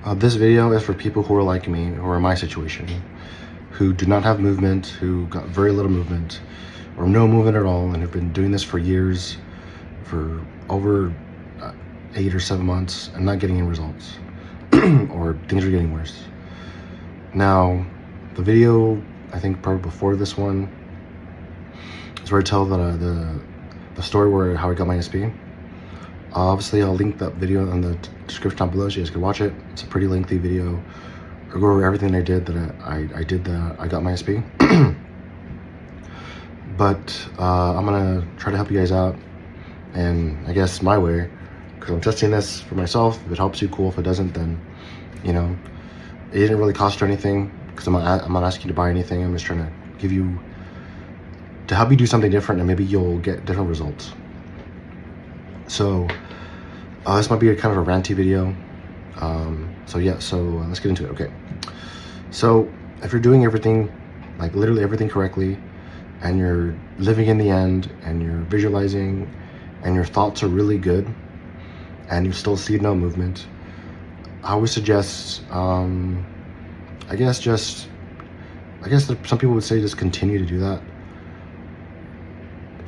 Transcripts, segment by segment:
This video is for people who are like me, who are in my situation, who do not have movement, who got very little movement, or no movement at all, and have been doing this for years, for over 8 or 7 months, and not getting any results, or things are getting worse. Now, the video, I think probably before this one, is where I tell the story where how I got my SP. Obviously, I'll link that video in the description down below so you guys can watch it. It's a pretty lengthy video. I go over everything I did that I got my SP. But I'm gonna try to help you guys out, and I guess my way, because I'm testing this for myself. If it helps you, cool. If it doesn't, then you know, it didn't really cost you anything, because I'm not asking you to buy anything. I'm just trying to give you, to help you do something different, and maybe you'll get different results. So this might be a kind of a ranty video. So let's get into it. Okay, so if you're doing everything, like literally everything correctly, and you're living in the end, and you're visualizing, and your thoughts are really good, and you still see no movement, I would suggest, I guess that some people would say just continue to do that.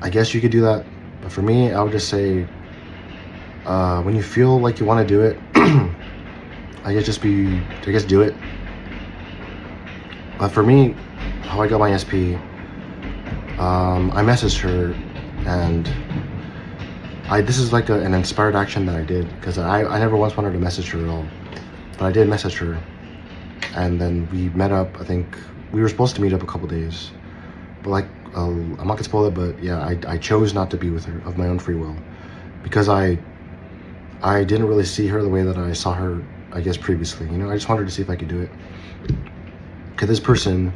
I guess you could do that, but for me, I would just say, when you feel like you want to do it, I guess do it. But for me, how I got my SP, I messaged her, and this is like an inspired action that I did, because I never once wanted to message her at all, but I did message her, and then we met up. I think we were supposed to meet up a couple days, but like, I'm not gonna spoil it, but yeah, I chose not to be with her of my own free will, because I didn't really see her the way that I saw her, I guess, previously. You know, I just wanted to see if I could do it. Okay, this person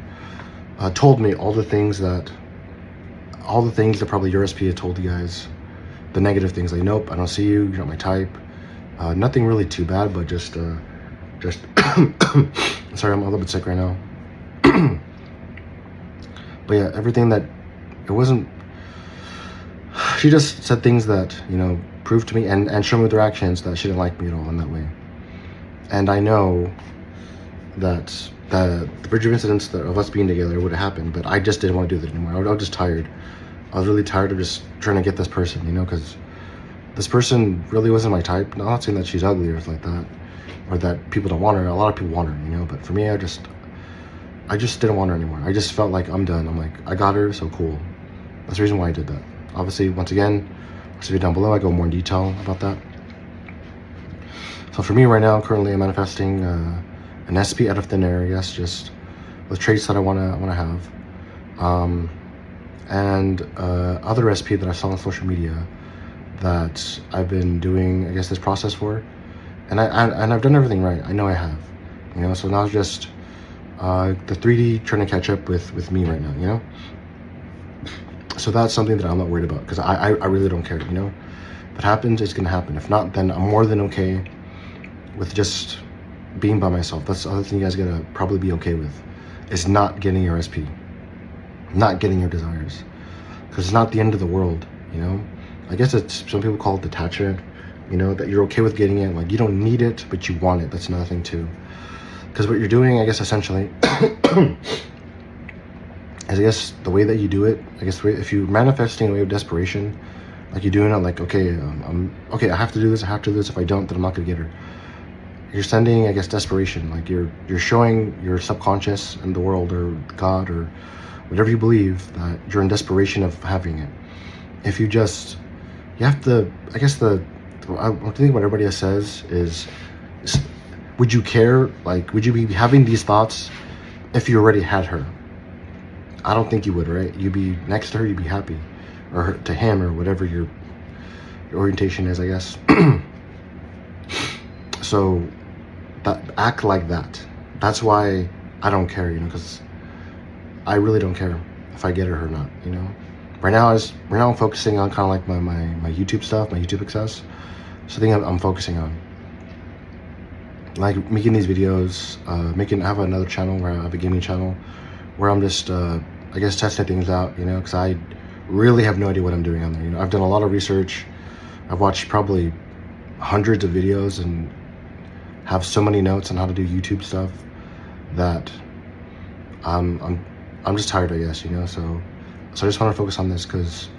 told me all the things that probably your SP had told you guys. The negative things, like, nope, I don't see you, you're not my type. Nothing really too bad, but just sorry, I'm a little bit sick right now. But yeah, everything that, it wasn't, she just said things that, you know, proved to me and showed me with her actions that she didn't like me at all in that way. And I know that the bridge of incidents of us being together would have happened, but I just didn't want to do that anymore. I was just tired. I was really tired of just trying to get this person, you know, because this person really wasn't my type. I'm not saying that she's ugly or anything like that, or that people don't want her. A lot of people want her, you know, but for me, I just didn't want her anymore. I just felt like I'm done. I'm like, I got her, so cool. That's the reason why I did that. Obviously, once again, I'll see it down below. I go more in detail about that. So for me right now, currently I'm manifesting an SP out of thin air, I guess, just with traits that I wanna have, and other SP that I saw on social media that I've been doing, I guess, this process for, and I've done everything right. I know I have, you know. So now it's just the 3D trying to catch up with me right now, you know. So that's something that I'm not worried about, because I really don't care, you know. If it happens, it's gonna happen. If not, then I'm more than okay with just being by myself. That's the other thing you guys gotta probably be okay with, is not getting your SP, not getting your desires, because it's not the end of the world, you know. I guess it's, some people call it detachment, you know, that you're okay with getting it, like you don't need it, but you want it. That's another thing too, because what you're doing, I guess, essentially, is, I guess, the way that you do it, I guess, if you're manifesting a way of desperation, like you're doing it like, okay, okay, I have to do this, if I don't, then I'm not gonna get her. You're sending, I guess, desperation. Like you're showing your subconscious and the world, or God, or whatever you believe, that you're in desperation of having it. If you have to, I guess, I think what everybody says is, would you care, like, would you be having these thoughts if you already had her? I don't think you would, right? You'd be next to her, you'd be happy, or to him, or whatever your orientation is, I guess. So that, act like that. That's why I don't care, you know, because I really don't care if I get her or not, you know. Right now I'm focusing on kind of like my YouTube stuff, my YouTube success. So I think I'm focusing on, like, making these videos, I have another channel where I have a gaming channel where I'm just, I guess, testing things out, you know, because I really have no idea what I'm doing on there. You know, I've done a lot of research. I've watched probably hundreds of videos, and have so many notes on how to do YouTube stuff that I'm just tired, I guess, So I just want to focus on this because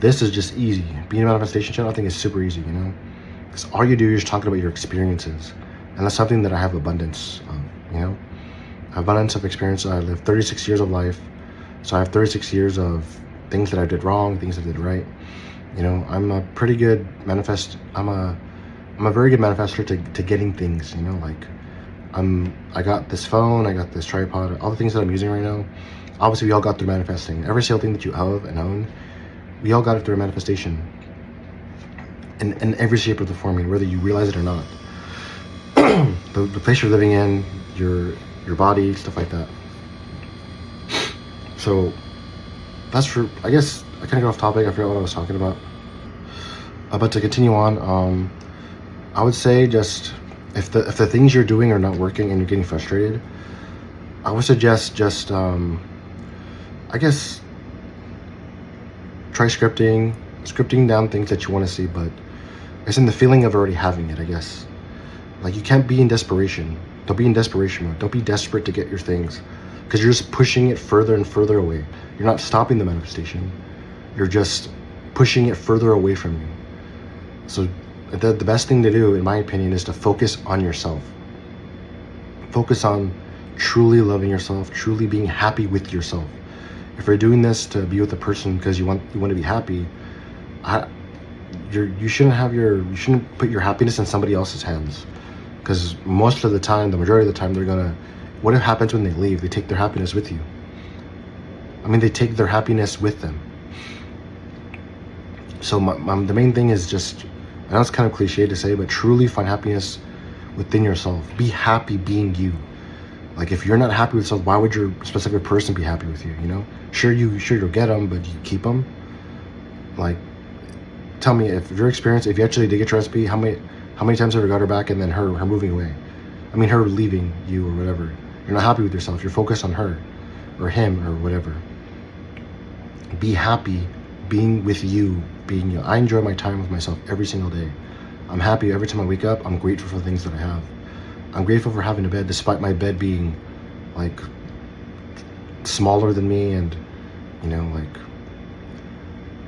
this is just easy. Being a manifestation channel, I think, is super easy, because all you do is just talking about your experiences, and that's something that I have abundance of, abundance of experience. I lived 36 years of life, so I have 36 years of things that I did wrong, things I did right. I'm a pretty good I'm a very good manifester to getting things. I got this phone, I got this tripod, all the things that I'm using right now. Obviously, we all got through manifesting. Every single thing that you have and own, we all got it through manifestation. In every shape or the form, whether you realize it or not. the place you're living in, your body, stuff like that. So that's for, I guess, I kind of got off topic. I forgot what I was talking about. But to continue on, I would say just, if the things you're doing are not working and you're getting frustrated, I would suggest just, I guess, try scripting down things that you want to see, but it's in the feeling of already having it, I guess. Like, you can't be in desperation. Don't be in desperation mode. Don't be desperate to get your things, because you're just pushing it further and further away. You're not stopping the manifestation. You're just pushing it further away from you. So the best thing to do, in my opinion, is to focus on yourself. Focus on truly loving yourself, truly being happy with yourself. If you're doing this to be with a person because you want to be happy, you shouldn't put your happiness in somebody else's hands. Because most of the time, the majority of the time, what happens when they leave? They take their happiness with you. They take their happiness with them. So the main thing is just, I know it's kind of cliche to say, but truly find happiness within yourself. Be happy being you. Like, if you're not happy with yourself, why would your specific person be happy with you? Sure you'll get them, but you keep them. Like, tell me, if you actually did get your recipe, how many times have you got her back and then her moving away? Her leaving you or whatever. You're not happy with yourself. You're focused on her or him or whatever. Be happy being with you, being you. I enjoy my time with myself every single day. I'm happy every time I wake up. I'm grateful for the things that I have. I'm grateful for having a bed, despite my bed being like smaller than me, and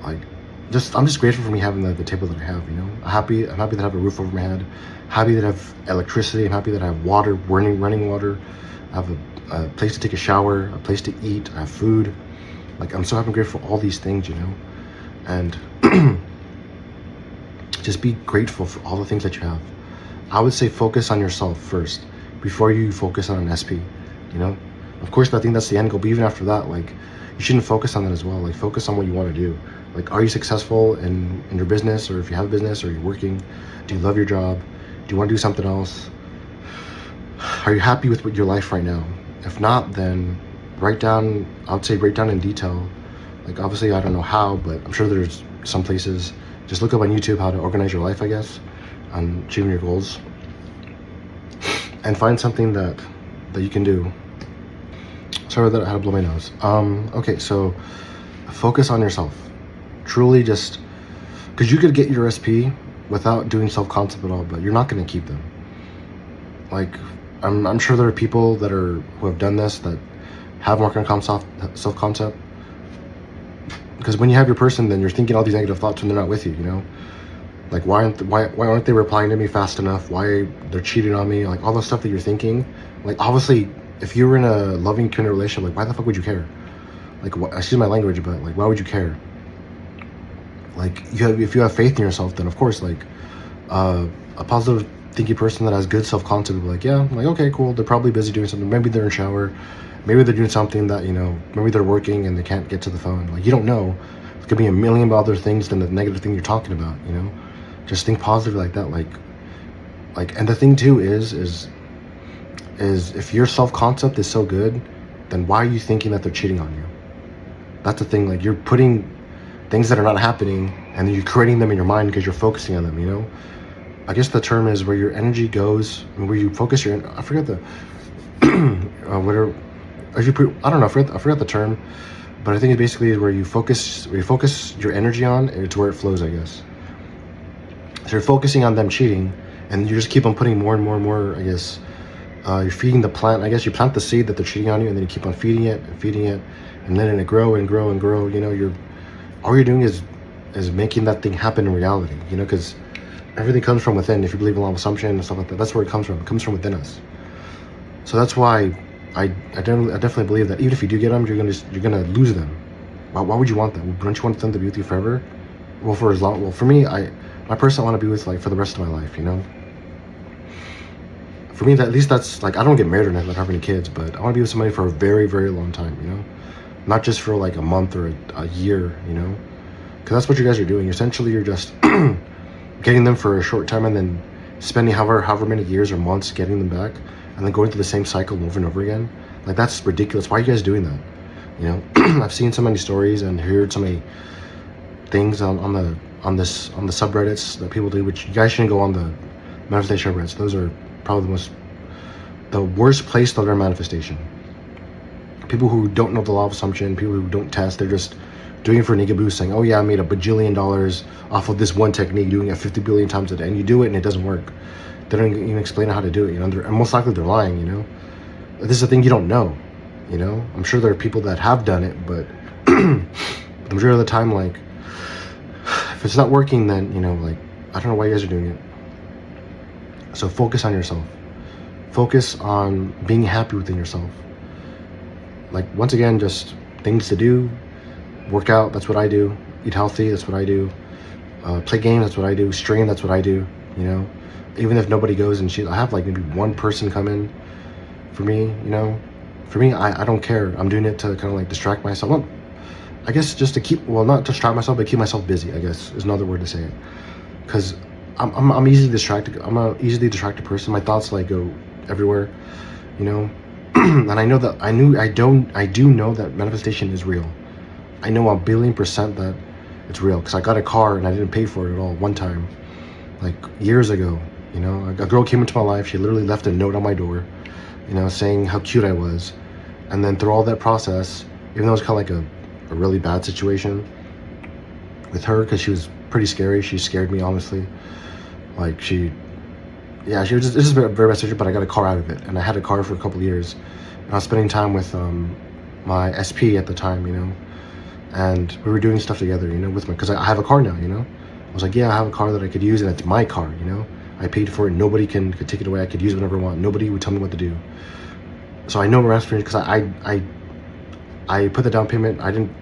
I'm just grateful for me having the table that I have. I'm happy that I have a roof over my head, happy that I have electricity, I'm happy that I have water, running water, I have a place to take a shower, a place to eat, I have food. Like, I'm so happy and grateful for all these things, and just be grateful for all the things that you have. I would say focus on yourself first before you focus on an SP. Of course, I think that's the end goal, but even after that, like, you shouldn't focus on that as well. Like, focus on what you want to do. Like, are you successful in your business, or if you have a business, or you're working? Do you love your job? Do you want to do something else? Are you happy with your life right now? If not, then write down in detail. Like, obviously, I don't know how, but I'm sure there's some places. Just look up on YouTube how to organize your life, I guess, on achieving your goals, and find something that you can do. Sorry that I had to blow my nose. Okay, so focus on yourself. Truly, just because you could get your SP without doing self-concept at all, but you're not going to keep them. Like, I'm sure there are people who have done this that have more kind of self-concept. Because when you have your person, then you're thinking all these negative thoughts when they're not with you. Like, why aren't they replying to me fast enough? Why they're cheating on me? Like, all the stuff that you're thinking. Like, obviously, if you were in a loving, kind of relationship, like, why the fuck would you care? Like, excuse my language, but like, why would you care? Like, if you have faith in yourself, then of course, like, a positive thinking person that has good self-concept will be like, yeah, I'm like, okay, cool. They're probably busy doing something. Maybe they're in the shower. Maybe they're doing something that, maybe they're working and they can't get to the phone. Like, you don't know. It could be a million other things than the negative thing you're talking about, Just think positive like that. Like, and the thing too is if your self-concept is so good, then why are you thinking that they're cheating on you? That's the thing. Like, you're putting things that are not happening, and then you're creating them in your mind because you're focusing on them, I guess the term is where your energy goes, and where you focus I forget the, whatever, if you put, I don't know, I forgot the term, but I think it basically is where you focus your energy on, it's where it flows, I guess. So you're focusing on them cheating, and you just keep on putting more and more and more, I guess. You're feeding the plant. I guess you plant the seed that they're cheating on you, and then you keep on feeding it, and letting it grow and grow and grow. All you're doing is making that thing happen in reality. Because everything comes from within. If you believe in law of assumption and stuff like that, that's where it comes from. It comes from within us. So that's why I definitely believe that even if you do get them, you're gonna lose them. Why would you want them? Don't you want them to be with you forever? Well, for as long. Well, for me, my person I want to be with, like, for the rest of my life. For me, at least that's like, I don't get married or not have any kids, but I want to be with somebody for a very, very long time. Not just for like a month or a year. Because that's what you guys are doing. Essentially, you're just getting them for a short time and then spending however many years or months getting them back, and then going through the same cycle over and over again. Like, that's ridiculous. Why are you guys doing that? I've seen so many stories and heard so many things on the subreddits that people do, which you guys shouldn't go on the manifestation subreddits. Those are probably the worst place to learn manifestation. People who don't know the law of assumption, people who don't test, they're just doing it for an ego boost, saying, oh yeah, I made $1 bajillion off of this one technique, doing it 50 billion times a day, and you do it and it doesn't work. They don't even explain how to do it. And most likely they're lying. This is the thing you don't know. I'm sure there are people that have done it, but the majority of the time, like, if it's not working, then like, I don't know why you guys are doing it. So focus on yourself. Focus on being happy within yourself. Like, once again, just things to do. Work out, that's what I do. Eat healthy, that's what I do. Play games, that's what I do. Stream, that's what I do. Even if nobody goes and I have like maybe one person come in for me. For me, I don't care. I'm doing it to kind of like distract myself. Well, I guess just to not distract myself, but keep myself busy, I guess is another word to say it. Because I'm easily distracted. I'm an easily distracted person. My thoughts like go everywhere, and I know that I do know that manifestation is real. I know 1,000,000,000% that it's real, because I got a car and I didn't pay for it at all one time, like years ago. A girl came into my life. She literally left a note on my door, saying how cute I was, and then through all that process, even though it was kind of like a really bad situation with her, because she was pretty scary. She scared me, honestly. Like, she was just a very bad situation, but I got a car out of it, and I had a car for a couple of years, and I was spending time with my SP at the time, and we were doing stuff together, because I have a car now, I was like, yeah, I have a car that I could use, and it's my car, I paid for it. Nobody could take it away. I could use it whenever I want. Nobody would tell me what to do. So I know manifestation, because I put the down payment. I didn't.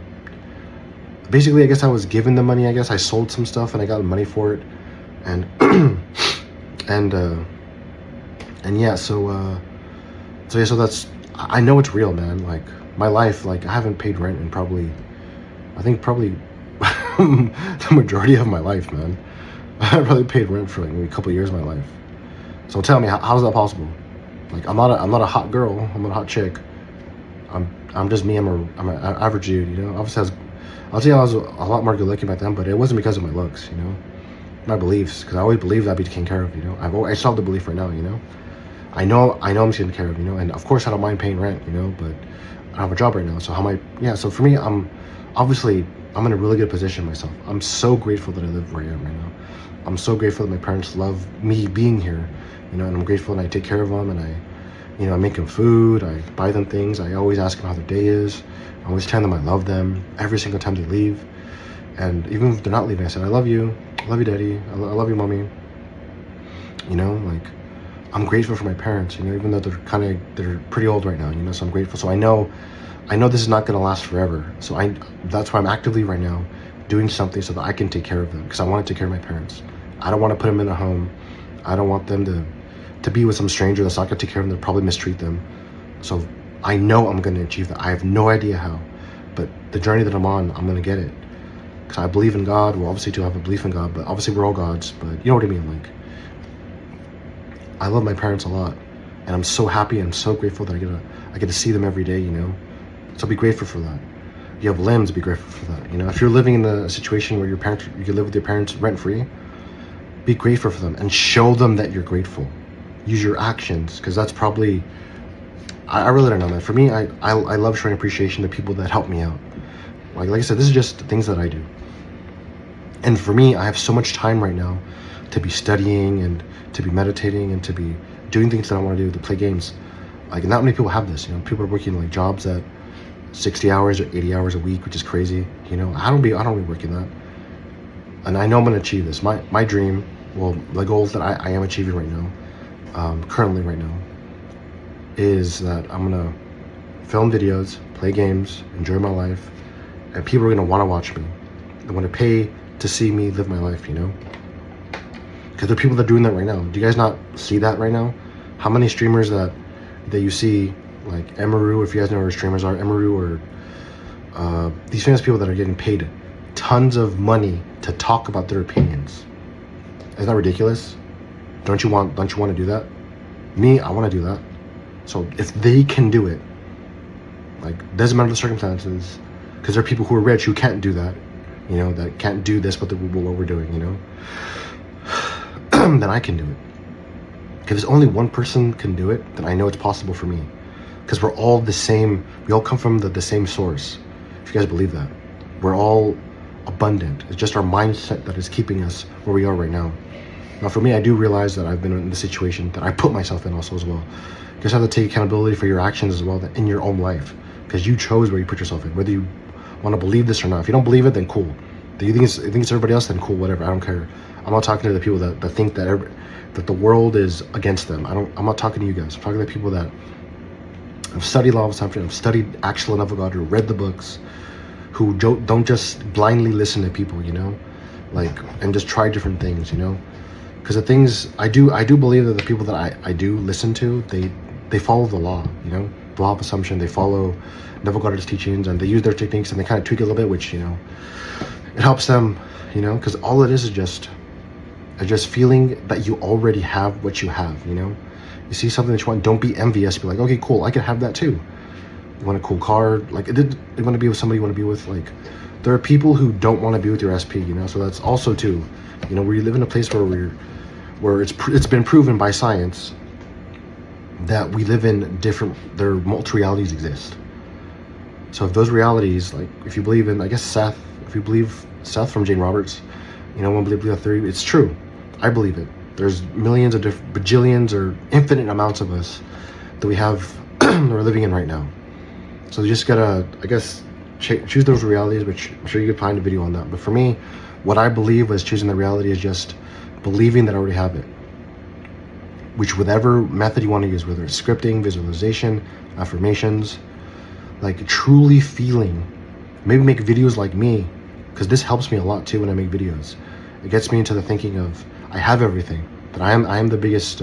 Basically, I guess I was given the money. I guess I sold some stuff and I got money for it, and yeah. So that's. I know it's real, man. Like, my life. Like, I haven't paid rent in probably the majority of my life, man. I probably paid rent for like maybe a couple of years of my life. So tell me, how is that possible? Like, I'm not a hot girl. I'm not a hot chick. I'm just me. I'm an average dude. Obviously, I'll tell you, I was a lot more good looking back then, but it wasn't because of my looks. My beliefs, because I always believed I'd be taken care of. I still have the belief right now. I know I'm taken care of. And of course I don't mind paying rent. But I don't have a job right now. So so for me, I'm in a really good position myself. I'm so grateful that I live where I am right now. I'm so grateful that my parents love me being here, and I'm grateful that I take care of them, and I make them food, I buy them things, I always ask them how their day is, I always tell them I love them every single time they leave, and even if they're not leaving, I said, I love you daddy, I love you mommy, like, I'm grateful for my parents, even though they're pretty old right now, so I'm grateful. So I know this is not going to last forever, so that's why I'm actively right now doing something so that I can take care of them, because I want to take care of my parents. I don't want to put them in a home. I don't want them to be with some stranger that's not going to take care of them. They'll probably mistreat them. So I know I'm going to achieve that. I have no idea how, but the journey that I'm on, I'm going to get it, because I believe in God. Well, obviously too, I have a belief in God, but obviously we're all gods, but you know what I mean. Like, I love my parents a lot, and I'm so happy and so grateful that I get to see them every day, So be grateful for that. You have limbs, be grateful for that. If you're living in a situation where you can live with your parents rent-free, be grateful for them and show them that you're grateful. Use your actions, because that's probably, I really don't know, man. For me, I love showing appreciation to people that help me out. Like I said, this is just things that I do. And for me, I have so much time right now to be studying and to be meditating and to be doing things that I want to do, to play games. Like, not many people have this. You know, people are working like jobs at 60 hours or 80 hours a week, which is crazy. You know, I don't be working that. And I know I'm gonna achieve this. My dream, well, the goals that I am achieving right now, currently right now, is that I'm gonna film videos, play games, enjoy my life, and people are gonna want to watch me. They want to pay to see me live my life, you know? Because there are people that are doing that right now. Do you guys not see that right now? How many streamers that you see, like Emaru, if you guys know who streamers are, Emaru, or these famous people that are getting paid tons of money to talk about their opinions. Isn't that ridiculous? Don't you want to do that? Me, I want to do that. So if they can do it, like, doesn't matter the circumstances, because there are people who are rich who can't do that, you know, that can't do this, what we're doing, you know, then I can do it. If there's only one person can do it, then I know it's possible for me, because we're all the same. We all come from the same source. If you guys believe that, we're all abundant. It's just our mindset that is keeping us where we are right now. Now, for me, I do realize that I've been in the situation that I put myself in also as well. You guys have to take accountability for your actions as well in your own life, because you chose where you put yourself in, whether you want to believe this or not. If you don't believe it, then cool. Do you think it's everybody else? Then cool, whatever. I don't care. I'm not talking to the people that think that the world is against them. I'm not talking to you guys. I'm talking to the people that have studied law of assumption, have studied actual love of God, who read the books, who don't just blindly listen to people, you know, like, and just try different things, you know. Because the things I do believe that the people that I do listen to, they follow the law, you know, the law of assumption. They follow Neville Goddard's teachings, and they use their techniques, and they kind of tweak it a little bit, which, you know, it helps them, you know, because all it is just feeling that you already have what you have, you know. You see something that you want, don't be envious. Be like, okay, cool, I can have that too. You want a cool car, like, you want to be with somebody you want to be with. Like, there are people who don't want to be with your SP, you know. So that's also too, you know, we live in a place where it's been proven by science that we live in there multiple realities exist. So if those realities, like, if you believe in, I guess, Seth, if you believe Seth from Jane Roberts, you know, one believe that theory, it's true. I believe it. There's millions of bajillions or infinite amounts of us that we have that we're living in right now. So you just gotta, I guess, choose those realities, which I'm sure you could find a video on that. But for me, what I believe was choosing the reality is just believing that I already have it. Which, whatever method you want to use, whether it's scripting, visualization, affirmations, like truly feeling, maybe make videos like me, because this helps me a lot too when I make videos. It gets me into the thinking of, I have everything, that I am the biggest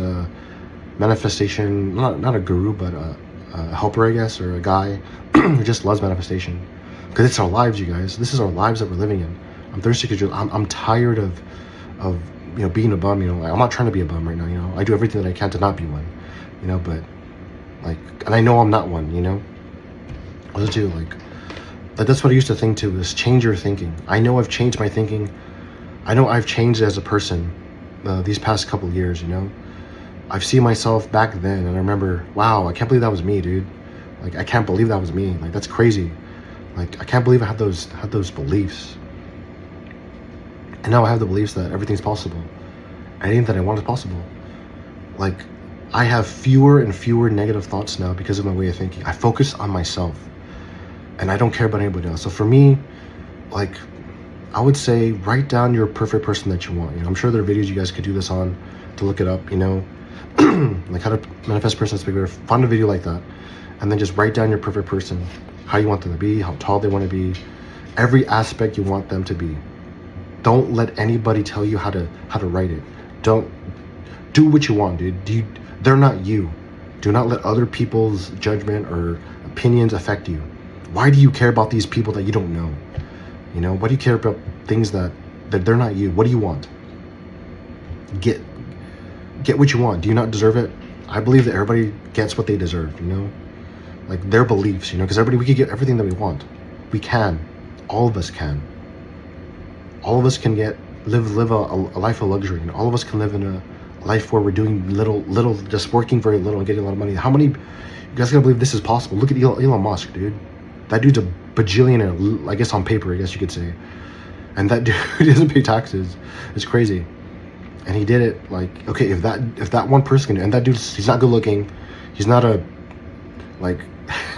manifestation, not a guru, but a helper, I guess, or a guy who just loves manifestation. Because it's our lives, you guys. This is our lives that we're living in. I'm thirsty because I'm tired of you know, being a bum, you know. Like, I'm not trying to be a bum right now, you know. I do everything that I can to not be one, you know, but, like, and I know I'm not one, you know. Also too, like that's what I used to think too, is change your thinking. I know I've changed my thinking. I know I've changed as a person these past couple of years, you know. I've seen myself back then, and I remember, wow, I can't believe that was me, dude. Like, I can't believe that was me. Like, that's crazy. Like, I can't believe I had those beliefs. And now I have the beliefs that everything's possible. Anything that I want is possible. Like, I have fewer and fewer negative thoughts now because of my way of thinking. I focus on myself, and I don't care about anybody else. So for me, like, I would say write down your perfect person that you want. You know, I'm sure there are videos you guys could do this on to look it up, you know, like how to manifest a person that's bigger. Find a video like that, and then just write down your perfect person, how you want them to be, how tall they want to be, every aspect you want them to be. Don't let anybody tell you how to write it. Don't do what you want, dude. They're not you. Do not let other people's judgment or opinions affect you. Why do you care about these people that you don't know? You know, why do you care about things that they're not you? What do you want? Get what you want. Do you not deserve it? I believe that everybody gets what they deserve, you know? Like, their beliefs, you know, because we could get everything that we want. We can. All of us can. All of us can live a life of luxury, and all of us can live in a life where we're doing little, just working very little and getting a lot of money. How many, you guys gotta believe this is possible? Look at Elon Musk, dude. That dude's a bajillionaire, I guess on paper, I guess you could say. And that dude doesn't pay taxes. It's crazy. And he did it like, okay, if that one person can do it, and that dude, he's not good looking, he's not a, like,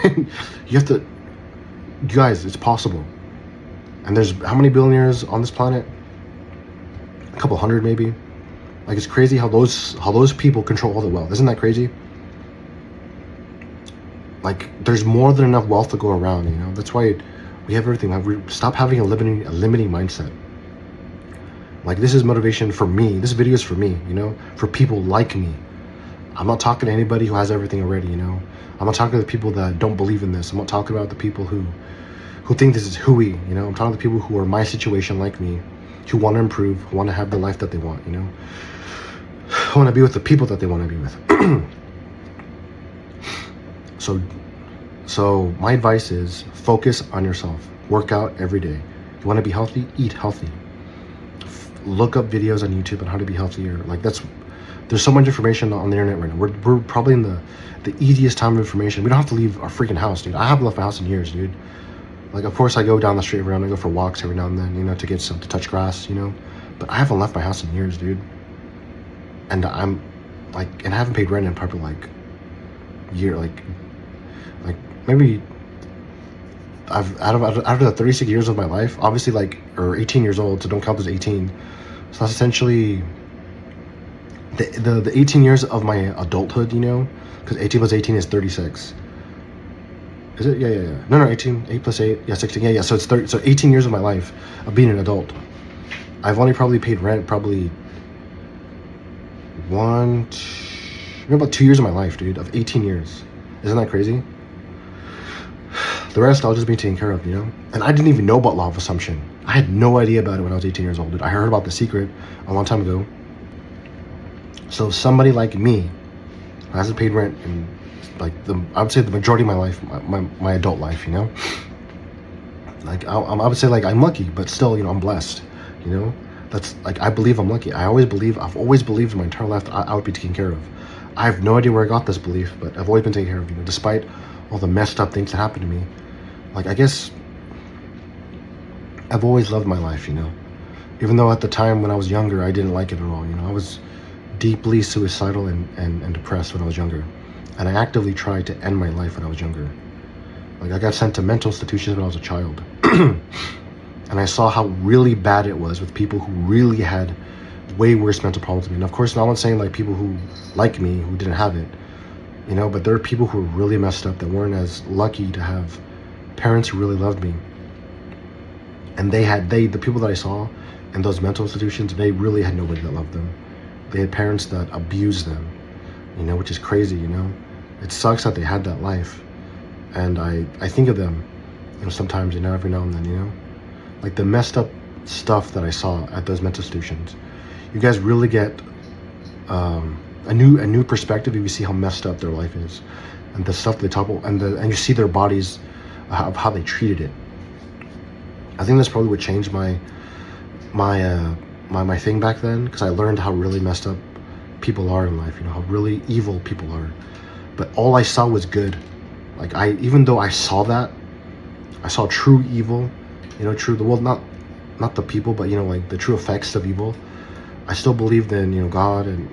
you have to, you guys, it's possible. And there's how many billionaires on this planet? A couple hundred maybe. Like, it's crazy how those people control all the wealth. Isn't that crazy? Like, there's more than enough wealth to go around, you know. That's why we have everything. Stop having a limiting mindset. Like, this is motivation for me. This video is for me, you know, for people like me. I'm not talking to anybody who has everything already, you know. I'm not talking to the people that don't believe in this. I'm not talking about the people who think this is hooey, you know. I'm talking to the people who are my situation like me, who want to improve, who want to have the life that they want, you know. Who want to be with the people that they want to be with. So my advice is focus on yourself. Work out every day. You want to be healthy? Eat healthy. Look up videos on YouTube on how to be healthier. Like, there's so much information on the internet right now. We're probably in the easiest time of information. We don't have to leave our freaking house, dude. I haven't left my house in years, dude. Like, of course I go down the street every now and then, I go for walks every now and then, you know, to touch grass, you know. But I haven't left my house in years, dude. And I'm like, and I haven't paid rent in probably like year, like maybe I've out of the 36 years of my life, obviously, like, or 18 years old, so don't count as 18. So that's essentially the 18 years of my adulthood, you know, because 18 plus 18 is 36. Is it? Yeah. No, 18. 8 plus 8. Yeah, 16. Yeah. So it's 30. So 18 years of my life of being an adult. I've only probably paid rent probably about 2 years of my life, dude, of 18 years. Isn't that crazy? The rest I'll just be taken care of, you know? And I didn't even know about law of assumption. I had no idea about it when I was 18 years old, dude. I heard about The Secret a long time ago. So somebody like me who hasn't paid rent in, like, I would say the majority of my life, my adult life, you know? Like, I would say, like, I'm lucky, but still, you know, I'm blessed, you know? That's, like, I believe I'm lucky. I've always believed in my entire life that I would be taken care of. I have no idea where I got this belief, but I've always been taken care of, you know, despite all the messed up things that happened to me. Like, I guess I've always loved my life, you know, even though at the time when I was younger, I didn't like it at all, you know. I was deeply suicidal and depressed when I was younger, and I actively tried to end my life when I was younger. Like, I got sent to mental institutions when I was a child. And I saw how really bad it was with people who really had way worse mental problems than me. And of course, no one's saying, like, people who, like me, who didn't have it, you know, but there are people who were really messed up that weren't as lucky to have parents who really loved me. And the people that I saw in those mental institutions, they really had nobody that loved them. They had parents that abused them, you know, which is crazy, you know. It sucks that they had that life. And I think of them, you know, sometimes, you know, every now and then, you know. Like, the messed up stuff that I saw at those mental institutions. You guys really get a new perspective if you see how messed up their life is, and the stuff they talk about, and you see their bodies, of how they treated it. I think that's probably what changed my thing back then, because I learned how really messed up people are in life. You know, how really evil people are. But all I saw was good. Like, even though I saw that, I saw true evil. You know, not the people, but, you know, like, the true effects of evil. I still believed in, you know, God, and,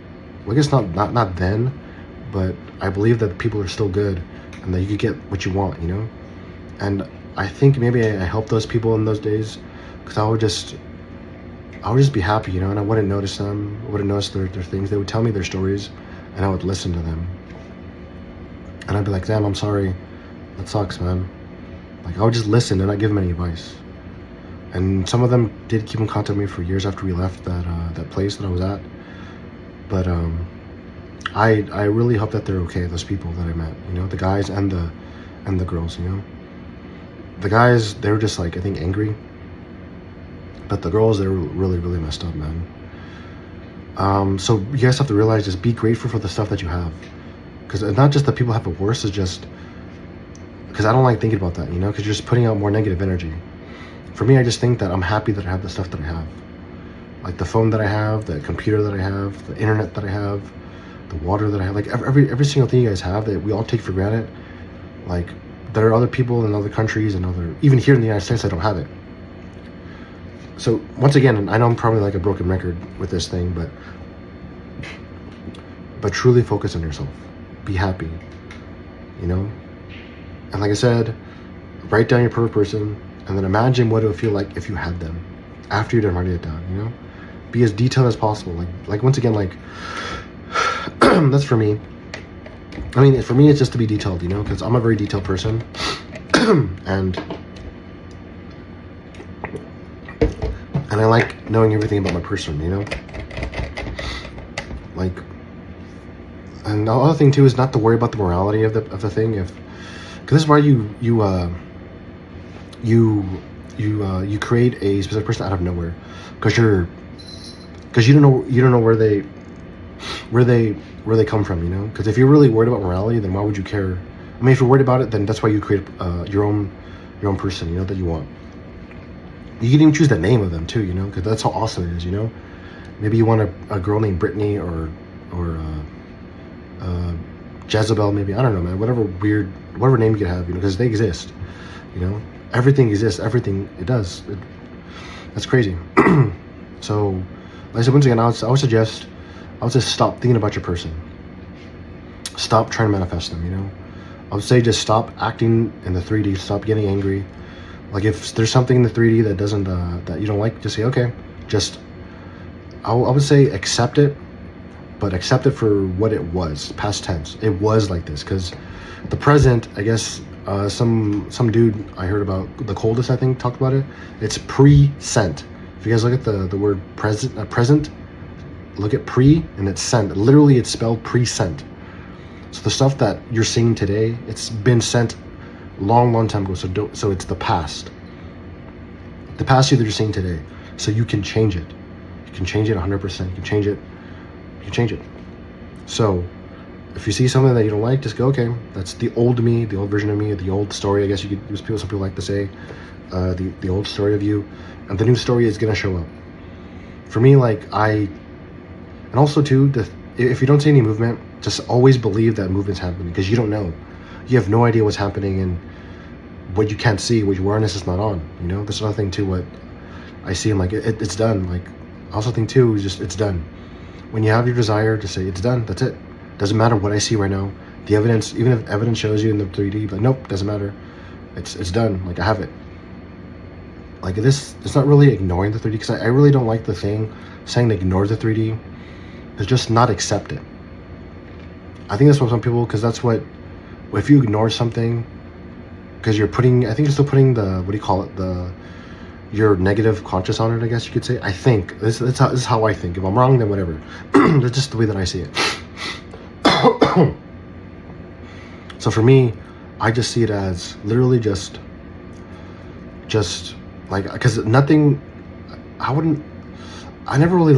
well, I guess not then, but I believe that people are still good, and that you could get what you want, you know. And I think maybe I helped those people in those days, because I would just be happy, you know, and I wouldn't notice them. I wouldn't notice their things. They would tell me their stories, and I would listen to them. And I'd be like, damn, I'm sorry. That sucks, man. Like, I would just listen and not give them any advice. And some of them did keep in contact with me for years after we left that place that I was at. But I really hope that they're okay, those people that I met, you know, the guys and the girls, you know. The guys, they were just, like, I think, angry. But the girls, they were really, really messed up, man. So you guys have to realize, just be grateful for the stuff that you have. Because not just that people have it worse, it's just, because I don't like thinking about that, you know, because you're just putting out more negative energy. For me, I just think that I'm happy that I have the stuff that I have. Like, the phone that I have, the computer that I have, the internet that I have, the water that I have. Like, every single thing you guys have that we all take for granted. Like, there are other people in other countries and even here in the United States that don't have it. So once again, and I know I'm probably like a broken record with this thing, but but truly focus on yourself. Be happy, you know? And like I said, write down your perfect person, and then imagine what it would feel like if you had them after you're done writing it down, you know? Be as detailed as possible. Like once again, like, that's for me. I mean, for me, it's just to be detailed, you know, because I'm a very detailed person. and I like knowing everything about my person, you know? Like, and the other thing too is not to worry about the morality of the thing. Because this is why you create a specific person out of nowhere, because you don't know where they come from, you know. Because if you're really worried about morality, then why would you care? I mean, if you're worried about it, then that's why you create your own person, you know, that you want. You can even choose the name of them too, you know, because that's how awesome it is, you know. Maybe you want a girl named Brittany or Jezebel, maybe, I don't know, man. Whatever name you could have, you know, because they exist, you know. Everything exists. Everything it does. That's crazy. So, like I said, once again, I would suggest stop thinking about your person. Stop trying to manifest them, you know. I would say just stop acting in the 3D. Stop getting angry. Like if there's something in the 3D that doesn't that you don't like, just say okay. I would say accept it, but accept it for what it was, past tense. It was like this, because the present, I guess, some dude I heard about, the coldest, I think, talked about it. It's pre-sent. If you guys look at the word present, look at pre and it's sent. Literally, it's spelled pre-sent. So the stuff that you're seeing today, it's been sent long time ago. So it's the past. The past that you're seeing today. So you can change it. You can change it 100%. You can change it. You can change it. So if you see something that you don't like, just go, okay, that's the old me, the old version of me, the old story, I guess you could use. Some people like to say, the old story of you, and the new story is gonna show up. For me, and also too, if you don't see any movement, just always believe that movement's happening, because you don't know. You have no idea what's happening, and what you can't see, what your awareness is not on, you know? That's another thing too, what I see, I'm like, it's done. Like, I also think too, is just, it's done. When you have your desire, just say, it's done, that's it. Doesn't matter what I see right now. The evidence, even if evidence shows you in the 3D, like, nope, doesn't matter. It's done. Like, I have it. Like this, it's not really ignoring the 3D, because I really don't like the thing saying to ignore the 3D. It's just not accept it. I think that's what some people, because that's what, if you ignore something, because you're still putting the, what do you call it, your negative conscious on it, I guess you could say. I think, this is how I think. If I'm wrong, then whatever. That's just the way that I see it. So for me, I just see it as literally just like, because nothing, I never really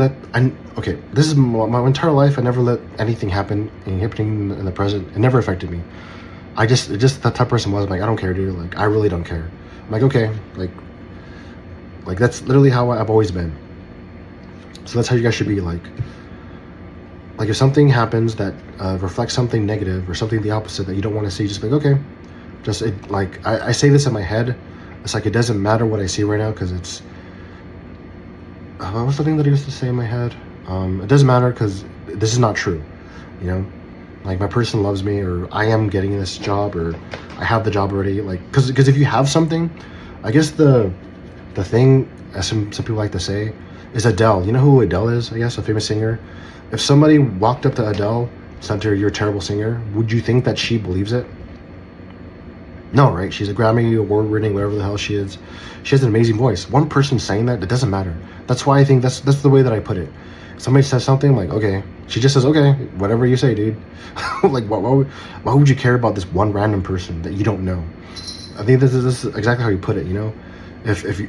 okay, this is my entire life, I never let anything happening in the present. It never affected me. Just that type of person was like, I don't care, dude. Like, I really don't care. I'm like, okay, like that's literally how I've always been. So that's how you guys should be. Like if something happens that reflects something negative or something the opposite that you don't want to see, just be like, okay, I say this in my head. It's like, it doesn't matter what I see right now, because it's what was the thing that I used to say in my head? It doesn't matter, because this is not true, you know. Like, my person loves me, or I am getting this job, or I have the job already. Like, because if you have something, I guess the thing, as some people like to say, is Adele. You know who Adele is? I guess a famous singer. If somebody walked up to Adele, said to her, "You're a terrible singer," would you think that she believes it? No, right? She's a Grammy award-winning, whatever the hell she is. She has an amazing voice. One person saying that, it doesn't matter. That's why I think that's the way that I put it. Somebody says something, I'm like, okay. She just says, okay, whatever you say, dude. Like, why would you care about this one random person that you don't know? I think this is exactly how you put it, you know?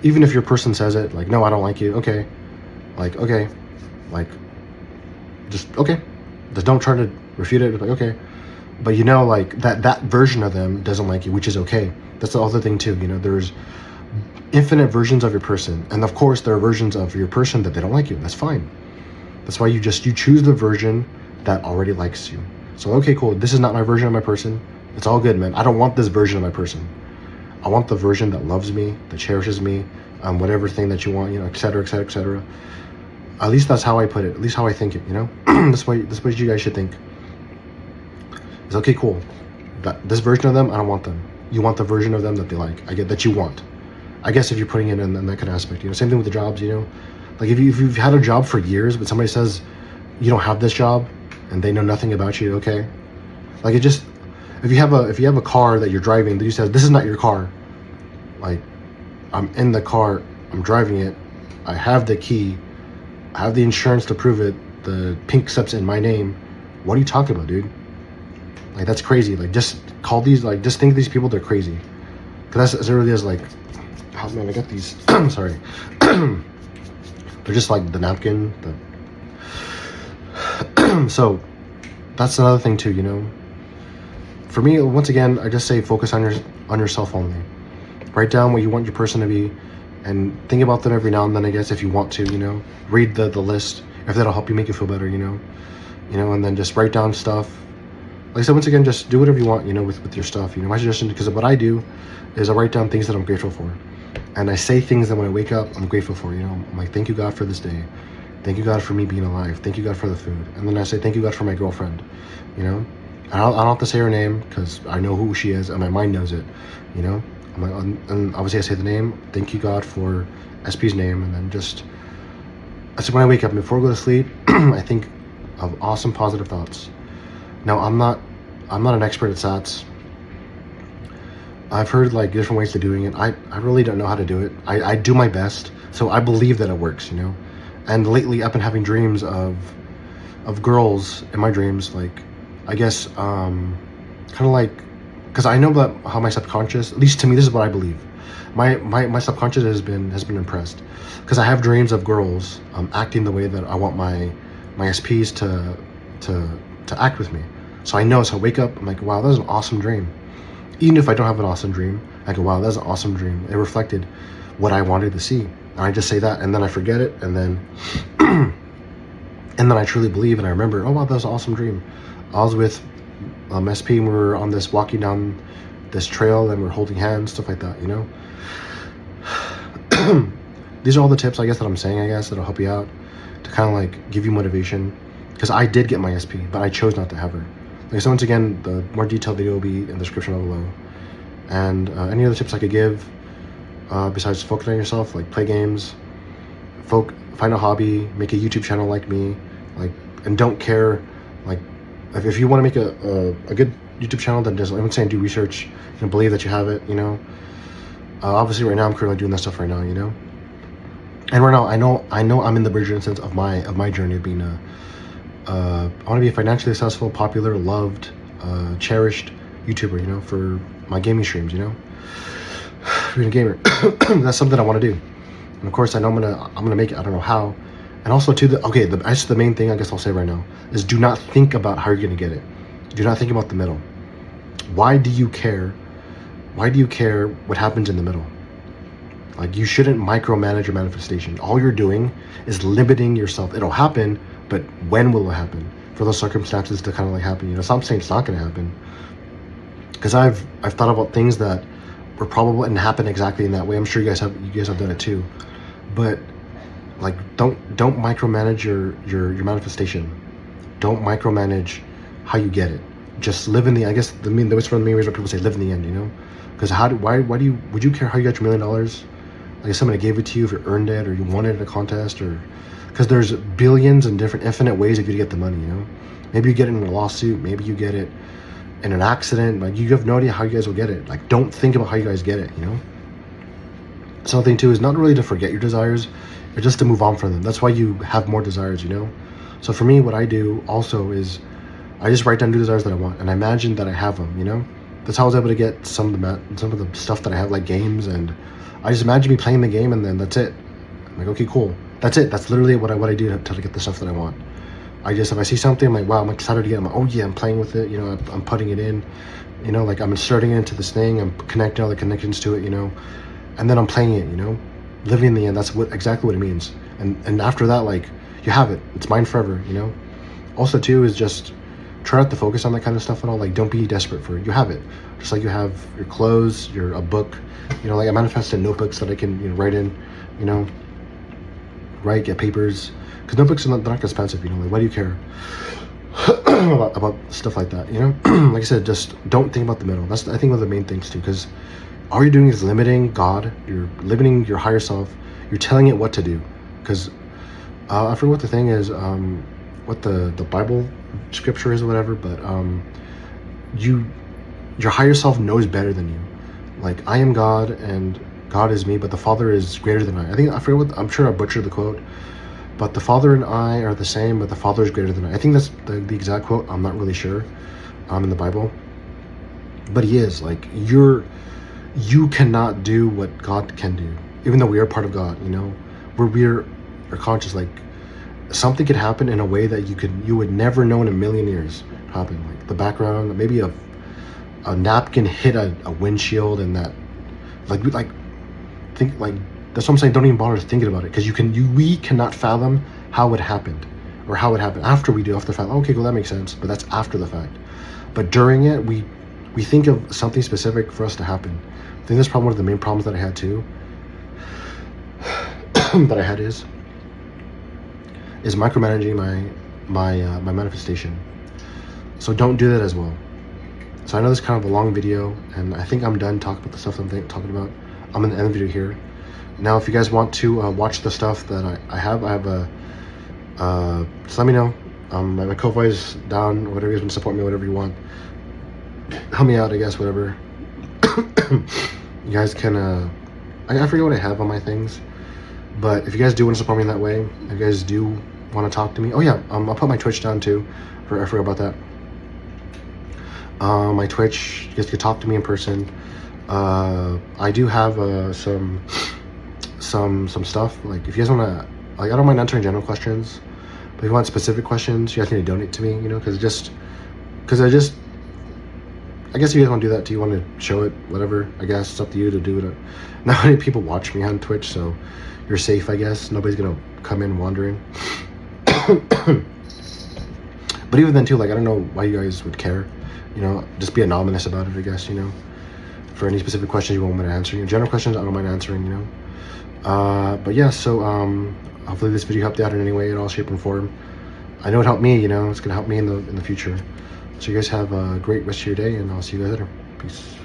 Even if your person says it, like, no, I don't like you, okay. Like, okay. Like, just, okay. Just don't try to refute it. Like, okay. But you know, like, that version of them doesn't like you, which is okay. That's the other thing too, you know, there's infinite versions of your person. And of course, there are versions of your person that they don't like you. That's fine. That's why you choose the version that already likes you. So, okay, cool. This is not my version of my person. It's all good, man. I don't want this version of my person. I want the version that loves me, that cherishes me, whatever thing that you want, you know, et cetera, et cetera, et cetera. At least that's how I put it. At least how I think it. This way you guys should think. It's okay, cool. That this version of them, I don't want them. You want the version of them that they like. I get that you want. I guess if you're putting it in that kind of aspect, same thing with the jobs, like if you've had a job for years, but somebody says you don't have this job, and they know nothing about you, okay? Like if you have a car that you're driving, that you says this is not your car. Like, I'm in the car, I'm driving it, I have the key, I have the insurance to prove it, the pink slip's in my name. What are you talking about, dude? Like, that's crazy. Like, just think these people, they're crazy. Because that's, it really is like, oh man, I got these, sorry. They're just like the napkin. So, that's another thing too, For me, once again, I just say focus on yourself only. Write down what you want your person to be, and think about them every now and then, I guess, if you want to, read the list, if that'll help you make you feel better, and then just write down stuff. Like I said, once again, just do whatever you want, with your stuff, my suggestion, because what I do is I write down things that I'm grateful for, and I say things that when I wake up, I'm grateful for, I'm like, thank you, God, for this day. Thank you, God, for me being alive. Thank you, God, for the food. And then I say, thank you, God, for my girlfriend, I don't have to say her name because I know who she is and my mind knows it, I'm like, and obviously I say the name, thank you, God, for SP's name, and then that's when I wake up. And before I go to sleep, I think of awesome positive thoughts. Now, I'm not an expert at SATs. I've heard like different ways of doing it. I really don't know how to do it. I do my best, so I believe that it works, And lately I've been having dreams of girls in my dreams, like, I guess, kind of like, because I know that how my subconscious, at least to me, this is what I believe. My subconscious has been impressed, because I have dreams of girls acting the way that I want my SPs to act with me. So I know, so I wake up, I'm like, wow, that was an awesome dream. Even if I don't have an awesome dream, I go, wow, that's an awesome dream. It reflected what I wanted to see. And I just say that, and then I forget it, and then and then I truly believe, and I remember, oh wow, that was an awesome dream. I was with SP, and we were on this, walking down this trail, and we're holding hands, stuff like that, These are all the tips, I guess, that I'm saying, I guess, that'll help you out, to kind of like give you motivation. Because I did get my SP, but I chose not to have her. Like, so once again, the more detailed video will be in the description below. And any other tips I could give, besides focusing on yourself, like play games, find a hobby, make a YouTube channel like me, like, and don't care, like, if you want to make a good YouTube channel, then just, I'm saying, do research and believe that you have it, Obviously right now I'm currently doing that stuff right now, And right now I know I'm in the bridge instance of my journey of being I want to be a financially successful, popular, loved, cherished YouTuber, for my gaming streams, being a gamer. That's something I want to do. And of course I know I'm gonna make it. I don't know how. And also too, that's the main thing I guess I'll say right now is, do not think about how you're gonna get it. Do not think about the middle. Why do you care? Why do you care what happens in the middle? Like, you shouldn't micromanage your manifestation. All you're doing is limiting yourself. It'll happen, but when will it happen? For those circumstances to kind of like happen, So I'm saying it's not gonna happen. Because I've thought about things that were probable and happen exactly in that way. I'm sure you guys have done it too. But like, don't micromanage your manifestation. Don't micromanage how you get it. Just live in the, I guess, the what's one of the main reasons people say live in the end, Because would you care how you got your $1 million? Like, if somebody gave it to you, if you earned it, or you won it in a contest, or because there's billions and different infinite ways of you to get the money, Maybe you get it in a lawsuit, maybe you get it in an accident. Like, you have no idea how you guys will get it. Like, don't think about how you guys get it, Something too is not really to forget your desires, but just to move on from them. That's why you have more desires, So for me, what I do also is I just write down new desires that I want, and I imagine that I have them, That's how I was able to get some of the stuff that I have, like games, and I just imagine me playing the game, and then that's it. I'm like, okay, cool. That's it. That's literally what I do to get the stuff that I want. If I see something, I'm like, wow, I'm excited to get it. I'm like, oh yeah, I'm playing with it, I'm putting it in, like I'm inserting it into this thing, I'm connecting all the connections to it, and then I'm playing it, living in the end. That's exactly what it means. And after that, like, you have it. It's mine forever, Also too is just try not to focus on that kind of stuff at all. Like, don't be desperate for it. You have it. Just like you have your clothes, a book, like I manifested notebooks that I can write in, write, get papers, because notebooks are not, they're not expensive, you know, like why do you care about stuff like that, you know? Like I said, just don't think about the middle. That's, I think, one of the main things too, because all you're doing is limiting God, you're limiting your higher self, you're telling it what to do. Because I forget what the thing is, what the Bible scripture is or whatever, but your higher self knows better than you. Like, I am God and God is me, but the Father is greater than I. I forget what, I'm sure I butchered the quote, but the Father and I are the same, but the Father is greater than I. I think that's the exact quote. I'm not really sure in the Bible, but he is. Like, you cannot do what God can do, even though we are part of God, you know, where we're conscious. Like, something could happen in a way that you would never know in a million years happen. Like the background, maybe a napkin hit a windshield, and that, like, think, like, that's what I'm saying. Don't even bother thinking about it, because we cannot fathom how it happened, or how it happened after we do, after the fact. Okay, well, that makes sense, but that's after the fact. But during it, we think of something specific for us to happen. I think that's probably one of the main problems that I had too. That I had is micromanaging my manifestation. So don't do that as well. So I know this is kind of a long video, and I think I'm done talking about the stuff that I'm talking about. I'm gonna end the video here. Now, if you guys want to watch the stuff that I have a just let me know. My Ko-fi is down, or whatever. You guys want to support me, whatever you want. Help me out, I guess, whatever. You guys can I forget what I have on my things, but if you guys do want to support me in that way, if you guys do want to talk to me, oh yeah, I'll put my Twitch down too. I forgot about that. My Twitch, you guys can talk to me in person. I do have some stuff. Like, if you guys want to, like, I don't mind answering general questions, but if you want specific questions, you guys need to donate to me, you know, because I guess if you guys want to do that too, you want to show it, whatever, I guess it's up to you to do it. Not many people watch me on Twitch, so you're safe, I guess. Nobody's gonna come in wandering. But even then too, like, I don't know why you guys would care, you know, just be anonymous about it, I guess, you know, for any specific questions you want me to answer. You know, general questions, I don't mind answering, you know. But yeah, so hopefully this video helped you out in any way, in all shape and form. I know it helped me, you know, it's gonna help me in the future. So you guys have a great rest of your day, and I'll see you guys later. Peace.